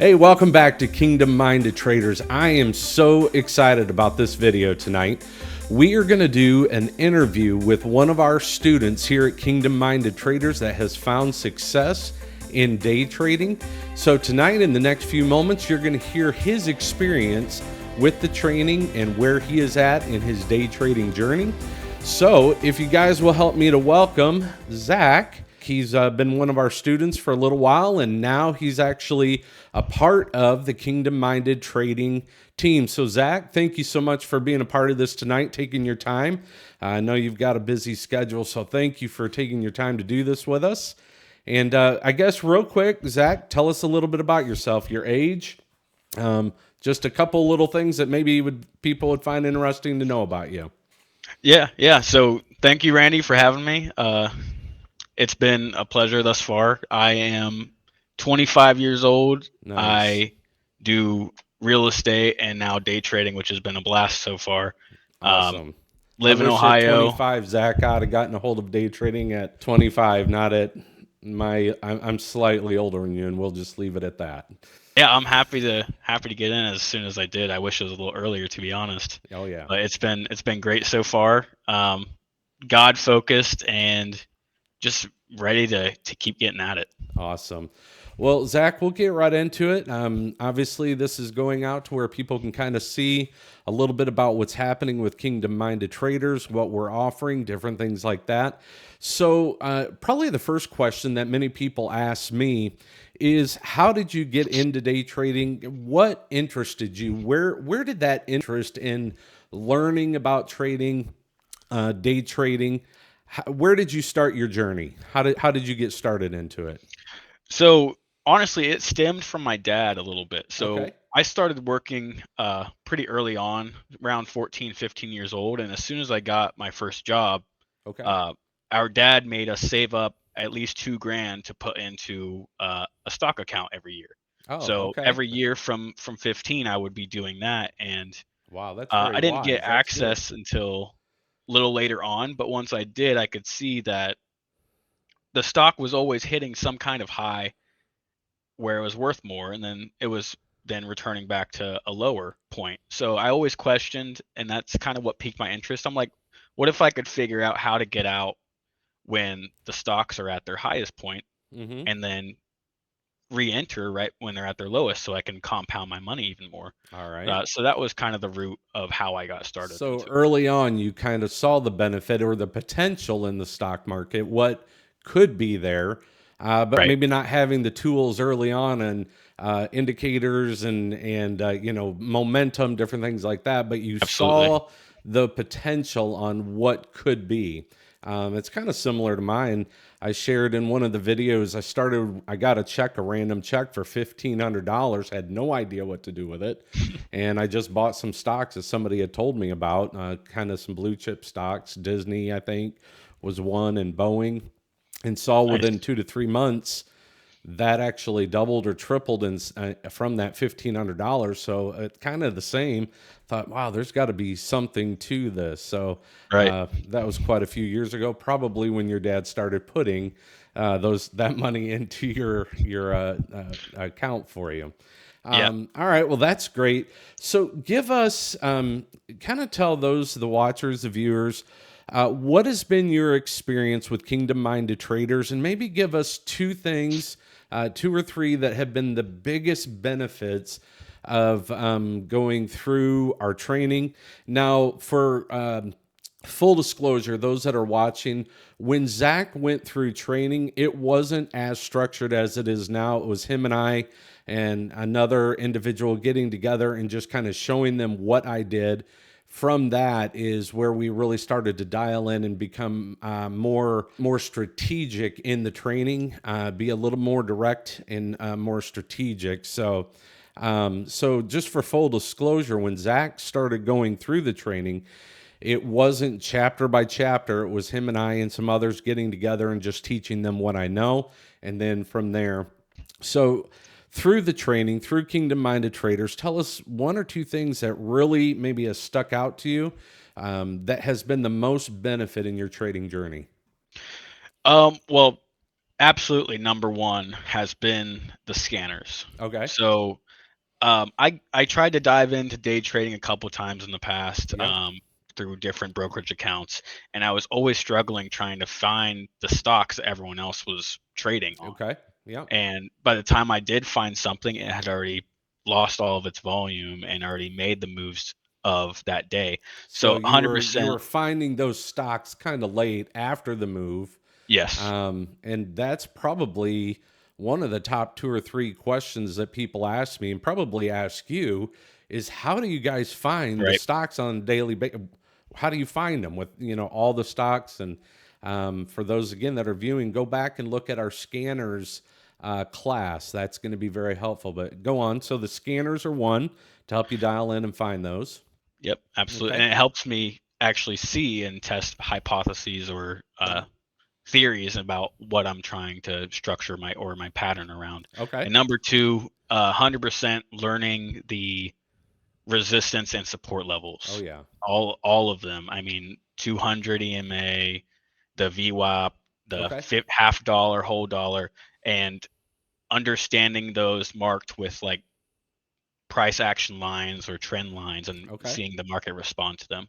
Hey, welcome back to Kingdom Minded Traders. I am so excited about this video tonight. We are going to do an interview with one of our students here at Kingdom Minded Traders that has found success in day trading. So tonight, in the next few moments, you're going to hear his experience with the training and where he is at in his day trading journey. So if you guys will help me to welcome Zach. He's been one of our students for a little while, and now he's actually a part of the Kingdom Minded Trading team. So Zach, thank you so much for being a part of this tonight, taking your time. I know you've got a busy schedule, so thank you for taking your time to do this with us. And I guess real quick, Zach, tell us a little bit about yourself, your age, just a couple little things that maybe people would find interesting to know about you. Yeah. So thank you, Randy, for having me. It's been a pleasure thus far. I am 25 years old. Nice. I do real estate and now day trading, which has been a blast so far. Um, Awesome. I Live in wish at Ohio. 25, Zach, I'd have gotten a hold of day trading at 25, not at I'm slightly older than you, and we'll just leave it at that. Yeah, I'm happy to get in as soon as I did. I wish it was a little earlier, to be honest. Oh, yeah. But it's been great so far. God focused and just ready to keep getting at it. Awesome. Well, Zach, we'll get right into it. Obviously, this is going out to where people can kind of see a little bit about what's happening with Kingdom Minded Traders, what we're offering, different things like that. So, probably the first question that many people ask me is, how did you get into day trading? What interested you? Where did that interest in learning about trading, day trading? Where did you start your journey? How did you get started into it? So honestly, it stemmed from my dad a little bit. So Okay. I started working pretty early on, around 14, 15 years old. And as soon as I got my first job, Okay. uh, our dad made us save up at least 2 grand to put into a stock account every year. Oh, So okay. every year from 15, I would be doing that. And Wow, that's very I didn't get wise. That's good. access until a little later on. But once I did, I could see that the stock was always hitting some kind of high where it was worth more, and then it was then returning back to a lower point. So I always questioned, and that's kind of what piqued my interest. I'm like, what if I could figure out how to get out when the stocks are at their highest point Hmm. and then re-enter right when they're at their lowest so I can compound my money even more. All right. So that was kind of the root of how I got started So into it. early on, you kind of saw the benefit or the potential in the stock market, what could be there, but Right. maybe not having the tools early on and indicators and momentum, different things like that. But you Absolutely. saw the potential on what could be. It's kind of similar to mine. I shared in one of the videos. I got a random check for $1,500. Had no idea what to do with it, and I just bought some stocks that somebody had told me about. Kind of some blue chip stocks. Disney, I think, was one, and Boeing, and saw within Nice. 2 to 3 months that actually doubled or tripled from that $1,500. So it's kind of the same. Thought, wow, there's got to be something to this. So Right. that was quite a few years ago, probably when your dad started putting that money into your account for you. Yeah. All right, well, that's great. So give us, kind of tell the watchers, the viewers, what has been your experience with Kingdom Minded Traders, and maybe give us two things, two or three that have been the biggest benefits of going through our training. Now, for full disclosure, those that are watching, when Zach went through training, it wasn't as structured as it is now. It was him and I and another individual getting together and just kind of showing them what I did. From that is where we really started to dial in and become more strategic in the training, be a little more direct and more strategic. So just for full disclosure, when Zach started going through the training, it wasn't chapter by chapter. It was him and I and some others getting together and just teaching them what I know. And then from there, so through the training, through Kingdom Minded Traders, tell us one or two things that really maybe has stuck out to you, that has been the most benefit in your trading journey. Well, Absolutely, number one has been the scanners. Okay. So I tried to dive into day trading a couple times in the past, Yep. through different brokerage accounts, and I was always struggling trying to find the stocks that everyone else was trading on. Okay. Yep. And by the time I did find something, it had already lost all of its volume and already made the moves of that day. So So you 100%, were finding those stocks kind of late after the move. yes, And that's probably one of the top two or three questions that people ask me and probably ask you is how do you guys find the right. stocks on a daily basis? How do you find them with, all the stocks? And for those again that are viewing, go back and look at our scanners class. That's going to be very helpful. But go on. So the scanners are one to help you dial in and find those. Yep, absolutely. Okay. And it helps me actually see and test hypotheses or theories about what I'm trying to structure my pattern around. Okay. And number two, 100% learning the resistance and support Oh, levels. yeah. All of them. I mean, 200 EMA, the VWAP, the Okay. half dollar, whole dollar, and understanding those marked with like price action lines or trend lines and Okay. seeing the market respond to them.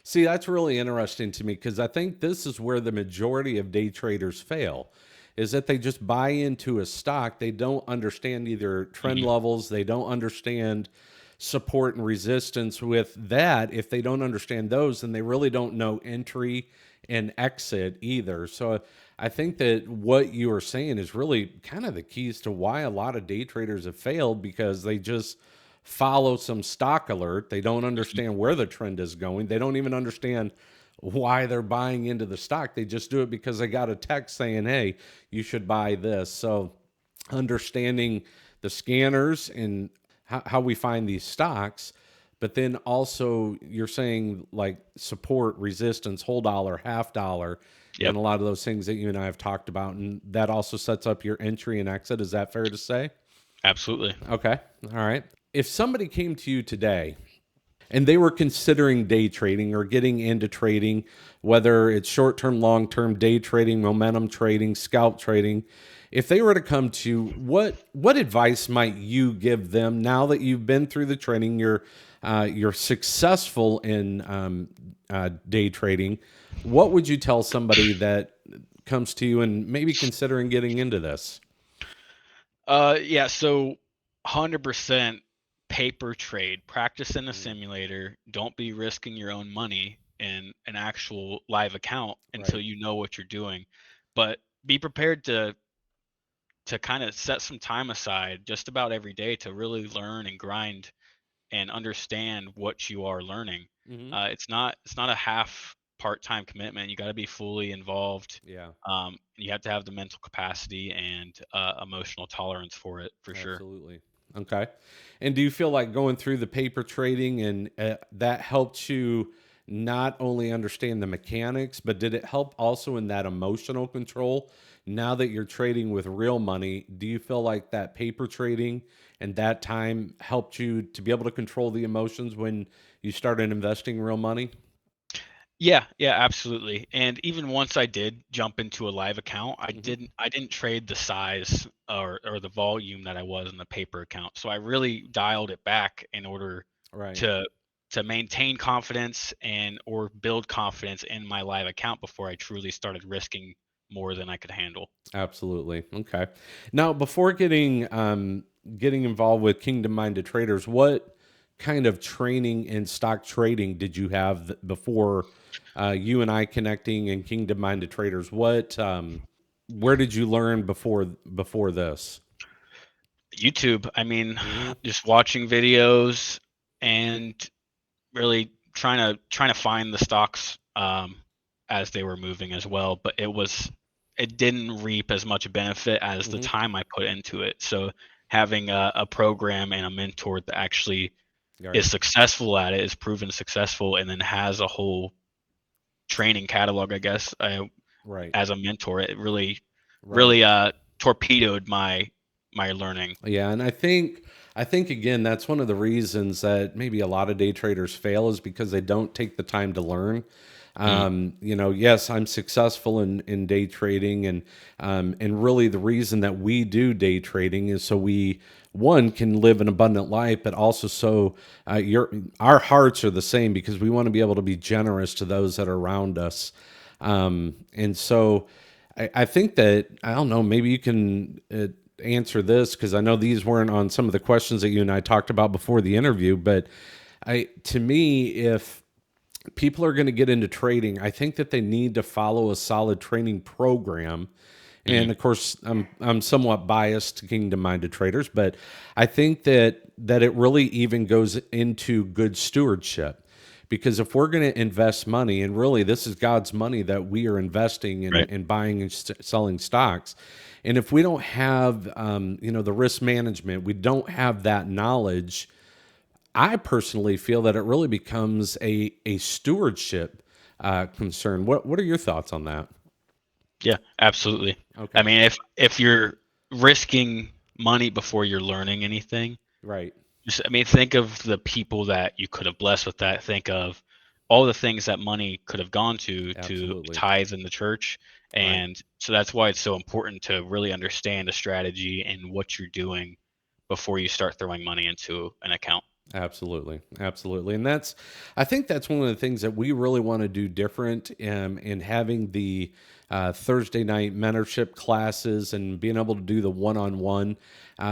See, that's really interesting to me because I think this is where the majority of day traders fail is that they just buy into a stock. They don't understand either trend Mhm. levels, they don't understand support and resistance with that. If they don't understand those, then they really don't know entry and exit either. So I think that what you are saying is really kind of the keys to why a lot of day traders have failed because they just follow some stock alert. They don't understand where the trend is going. They don't even understand why they're buying into the stock. They just do it because they got a text saying, hey, you should buy this. So understanding the scanners and how we find these stocks, but then also you're saying like support, resistance, whole dollar, half dollar, and Yep, a lot of those things that you and I have talked about. And that also sets up your entry and exit. Is that fair to say? absolutely. Okay. All right. If somebody came to you today and they were considering day trading or getting into trading, whether it's short term, long term day trading, momentum trading, scalp trading, if they were to come to you, what advice might you give them now that you've been through the training? You're successful in day trading. What would you tell somebody that comes to you and maybe considering getting into this? Yeah, so 100% paper trade. Practice in a Mm, simulator. Don't be risking your own money in an actual live account until right. you know what you're doing. But be prepared to kind of set some time aside just about every day to really learn and grind and understand what you are learning. Hmm. It's not a half part-time commitment. You got to be fully involved. Yeah. You have to have the mental capacity and emotional tolerance for it for sure. Absolutely. Okay. And do you feel like going through the paper trading and that helped you not only understand the mechanics, but did it help also in that emotional control? Now that you're trading with real money, do you feel like that paper trading and that time helped you to be able to control the emotions when you started investing real money? Yeah, yeah, absolutely. And even once I did jump into a live account, I Hmm. didn't trade the size or the volume that I was in the paper account. So I really dialed it back in order Right. to to maintain confidence and or build confidence in my live account before I truly started risking more than I could handle. Absolutely. Okay. Now, before getting involved with Kingdom Minded Traders, what kind of training in stock trading did you have before you and I connecting in Kingdom Minded Traders? What where did you learn before this? YouTube, I mean, Hmm. just watching videos and really trying to find the stocks as they were moving as well, but it didn't reap as much benefit as the Hmm. time I put into it. So having a program and a mentor that actually Right. is successful at it, is proven successful, and then has a whole training catalog, I guess, Right. as a mentor, it Right. really torpedoed my learning. Yeah, and I think again that's one of the reasons that maybe a lot of day traders fail is because they don't take the time to learn. Mm. Yes, I'm successful in day trading, and really the reason that we do day trading is so we one can live an abundant life, but also so your our hearts are the same because we want to be able to be generous to those that are around us. And so I think that, I don't know, maybe you can answer this because I know these weren't on some of the questions that you and I talked about before the interview, but to me, if people are going to get into trading, I think that they need to follow a solid training program. And Mhm. of course, I'm somewhat biased to kingdom minded traders, but I think that it really even goes into good stewardship. Because if we're going to invest money, and really this is God's money that we are investing in, Right. in buying and selling stocks, and if we don't have the risk management, we don't have that knowledge, I personally feel that it really becomes a stewardship concern. What are your thoughts on that? Yeah, absolutely. I Okay, mean, if you're risking money before you're learning anything, right, just, I mean, think of the people that you could have blessed with that. Think of all the things that money could have gone to absolutely, tithes in the church. right. And so that's why it's so important to really understand a strategy and what you're doing before you start throwing money into an account. Absolutely, absolutely, and I think that's one of the things that we really want to do different in having the Thursday night mentorship classes and being able to do the one-on-one.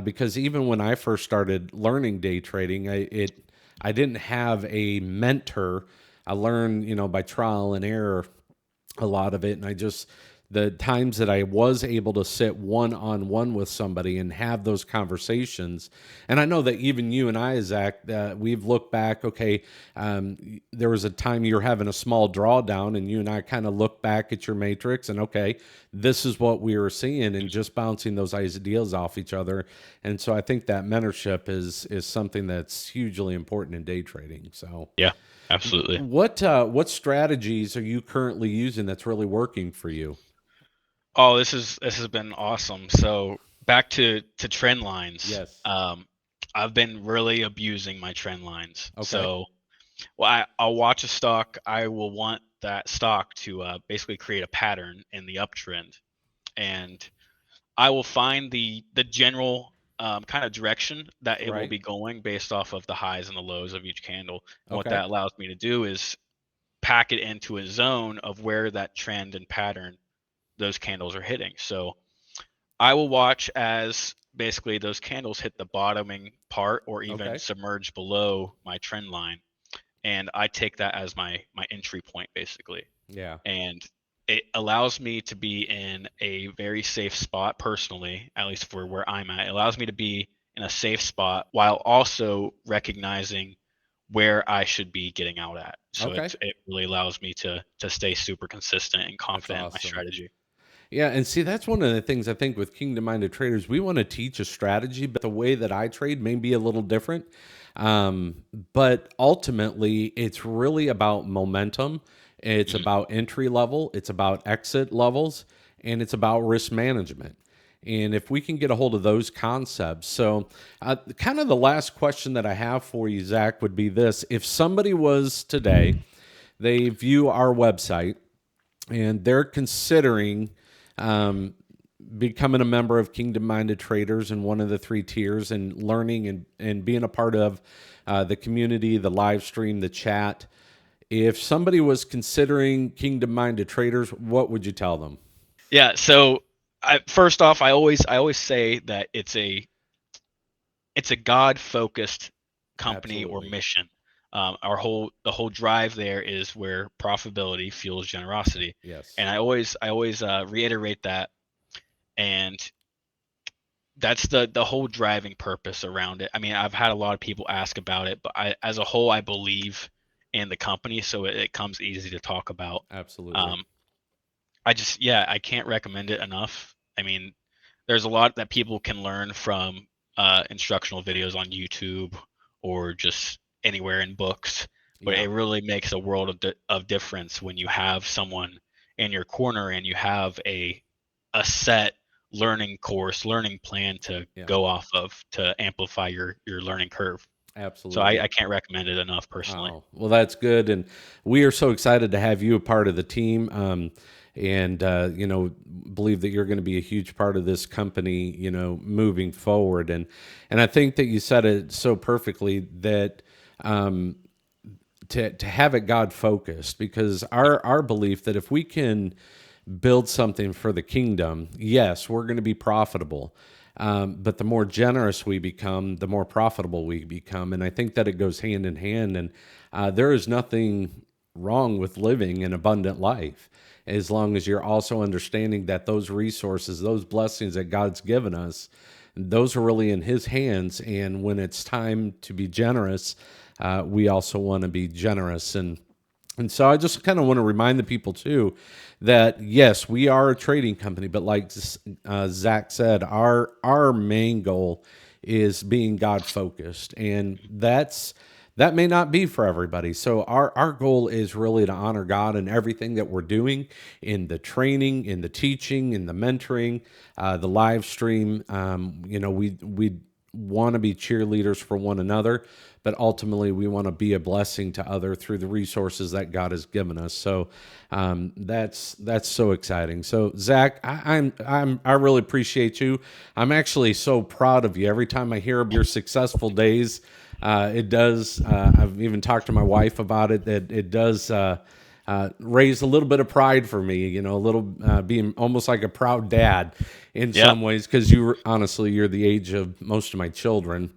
Because even when I first started learning day trading, I didn't have a mentor. I learned, by trial and error a lot of it, and I just, the times that I was able to sit one on one with somebody and have those conversations. And I know that even you and I, Zach, we've looked back. Okay, there was a time you were having a small drawdown, and you and I kind of look back at your matrix, and okay, this is what we were seeing, and just bouncing those ideas off each other. And so I think that mentorship is something that's hugely important in day trading. So Yeah, absolutely. what strategies are you currently using that's really working for you? Oh, this has been awesome. So back to trend lines. Yes. I've been really abusing my trend lines. Okay. So, well, I'll watch a stock. I will want that stock to basically create a pattern in the uptrend, and I will find the general kind of direction that it will Right. be going based off of the highs and the lows of each candle. And what Okay. that allows me to do is pack it into a zone of where that trend and pattern those candles are hitting. So I will watch as basically those candles hit the bottoming part or even Okay. submerge below my trend line, and I take that as my entry point basically. Yeah. And it allows me to be in a very safe spot personally, at least for where I'm at. It allows me to be in a safe spot while also recognizing where I should be getting out at. So Okay. it really allows me to stay super consistent and That's confident in my awesome. strategy. Yeah, and see, that's one of the things I think with kingdom minded traders, we want to teach a strategy, but the way that I trade may be a little different. But ultimately, it's really about momentum. It's Mhm. about entry level. It's about exit levels, and it's about risk management. And if we can get a hold of those concepts, so kind of the last question that I have for you, Zach, would be this: if somebody was today, they view our website and they're considering um, becoming a member of Kingdom Minded Traders in one of the three tiers and learning and being a part of the community, the live stream, the chat. If somebody was considering Kingdom Minded Traders, what would you tell them? Yeah. So first off, I always say that it's a God focused company or Absolutely. mission. The whole drive there is where profitability fuels generosity, Yes. and I always reiterate that, and that's the whole driving purpose around it. I mean, I've had a lot of people ask about it, but as a whole, I believe in the company, so it comes easy to talk about. Absolutely. Um, yeah, I can't recommend it enough. I mean, there's a lot that people can learn from instructional videos on YouTube or just anywhere in books, but Yeah. it really makes a world of difference when you have someone in your corner and you have a set learning course, learning plan to Yeah. go off of to amplify your learning curve. So Absolutely. I can't recommend it enough personally. Oh, well, that's good. And we are so excited to have you a part of the team. And, believe that you're going to be a huge part of this company, moving forward. And I think that you said it so perfectly that, to have it God focused, because our belief that if we can build something for the kingdom, yes, we're going to be profitable. But the more generous we become, the more profitable we become. And I think that it goes hand in hand. And there is nothing wrong with living an abundant life as long as you're also understanding that those resources, those blessings that God's given us, those are really in His hands. And when it's time to be generous, we also want to be generous. And so I just kind of want to remind the people too that yes, we are a trading company, but like Zach said, our main goal is being God focused, and that may not be for everybody. So our goal is really to honor God in everything that we're doing, in the training, in the teaching, in the mentoring, the live stream. We want to be cheerleaders for one another, but ultimately we want to be a blessing to other through the resources that God has given us. So that's so exciting. So Zach, I really appreciate you. I'm actually so proud of you. Every time I hear of your successful days, it does. I've even talked to my wife about it. That it does. Raise a little bit of pride for me, a little being almost like a proud dad in Yeah. some ways, because you're the age of most of my children.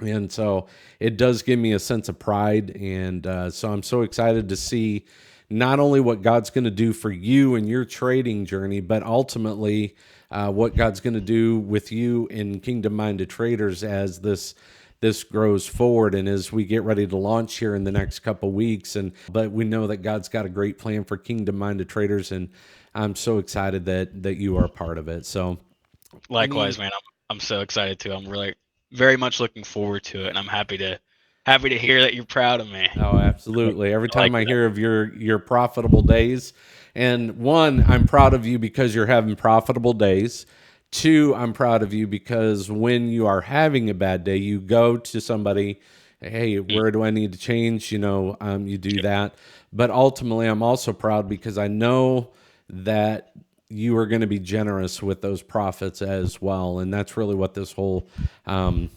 And so it does give me a sense of pride. And so I'm so excited to see not only what God's going to do for you and your trading journey, but ultimately what God's going to do with you in Kingdom Minded Traders as this grows forward and as we get ready to launch here in the next couple weeks. But we know that God's got a great plan for Kingdom Minded Traders, and I'm so excited that you are a part of it. So Likewise, any man. I'm so excited too. I'm really very much looking forward to it, and I'm happy to hear that you're proud of me. Oh, absolutely. Every I like time I that. hear of your profitable days, and one, I'm proud of you because you're having profitable days. Two, I'm proud of you because when you are having a bad day, you go to somebody, hey, Mm, where do I need to change? You do yep. that. But ultimately, I'm also proud because I know that you are going to be generous with those profits as well. And that's really what this whole thing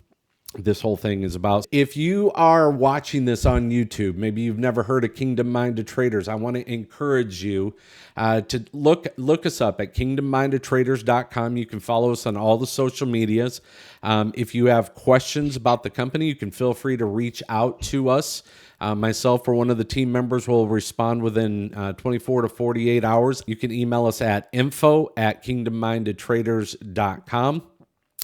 is about. If you are watching this on YouTube, maybe you've never heard of Kingdom Minded Traders, I want to encourage you to look us up at kingdommindedtraders.com. You can follow us on all the social medias. If you have questions about the company, you can feel free to reach out to us. Myself or one of the team members will respond within 24 to 48 hours. You can email us at info@kingdommindedtraders.com.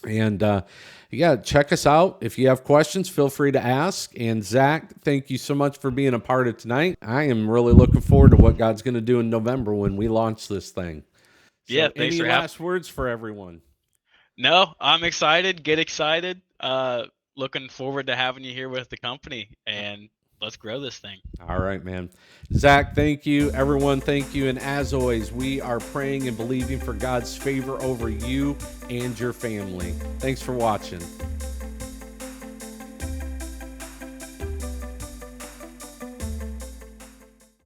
And yeah, check us out. If you have questions, feel free to ask. And Zach, thank you so much for being a part of tonight. I am really looking forward to what God's going to do in November when we launch this thing. Yeah. So, Thanks any for having. last words for everyone? No, I'm excited. Get excited. Looking forward to having you here with the company, and let's grow this thing. All right, man. Zach, thank you. Everyone, thank you. And as always, we are praying and believing for God's favor over you and your family. Thanks for watching.